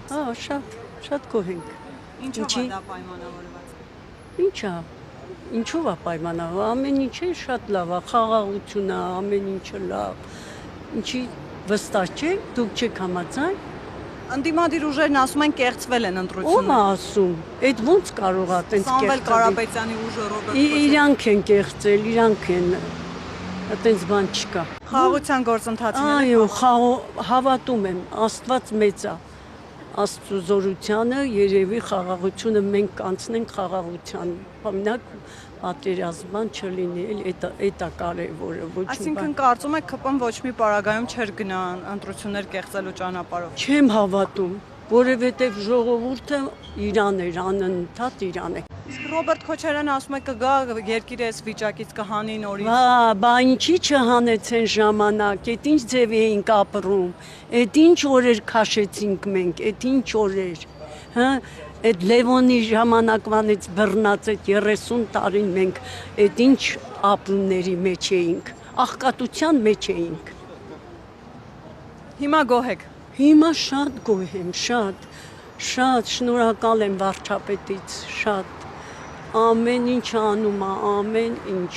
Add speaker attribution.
Speaker 1: Հա, շատ գոհ ենք։
Speaker 2: Ինչով է դա պայմանավորված։
Speaker 1: Ինչա։ Ինչով է պայմանավորված։ Ամեն ինչ է շատ լավ է, խաղաղությունը, ամեն ինչը լավ։ Ինչի վստահ չեք, դուք չեք համաձայն։
Speaker 2: Ընդդիմադիր ուժերն ասում են կեղծվել են
Speaker 1: Ո՞մ
Speaker 2: ընտրությունները։
Speaker 1: ասում։ Այդ ոնց կարող է տենց
Speaker 2: Սամվել
Speaker 1: կեղծել։
Speaker 2: Կարապետյանի ուժը Ռոբերտ
Speaker 1: Իրանք են կեղծել, իրանք են։ Այդպես բան չկա։
Speaker 2: Խաղաղության գործընթացները։
Speaker 1: Այո, հավատում եմ, Աստված մեծ է։ Աստծո զորությանը երևի խաղաղությունը մենք կանցնենք խաղաղության։ Մենակ պատերազման չլինի, այդ է կարևորը, ոչ մի
Speaker 2: Այսինքն կարծում եք ԿՊ-ն ոչ մի պարագայում չէր գնա ընտրություններ կեղծելու ճանապարհով։
Speaker 1: Չեմ հավատում, որովհետև ժողովուրդը Իրան էր, անընդհատ Իրան է։
Speaker 2: Իսկ Ռոբերտ Քոչարյանը ասում է կգա երկիրը այս վիճակից կհանի նորից։
Speaker 1: Բա ինչի չհանեցեն ժամանակ, այդ ինչ ձևի էինք ապրում, այդ ինչ օրեր քաշեցինք մենք, այդ ինչ օրեր, հա, այդ Լևոնի ժամանակվանից բռնած այդ 30 տարին մենք այդ ինչ ապրումների մեջ էինք, աղքատության մեջ էինք։
Speaker 2: Հիմա գոհ եք։
Speaker 1: Հիմա շատ գոհ եմ, շատ շնորհակալ եմ վարչապետից, շատ ամեն ինչ անում է, ամեն ինչ։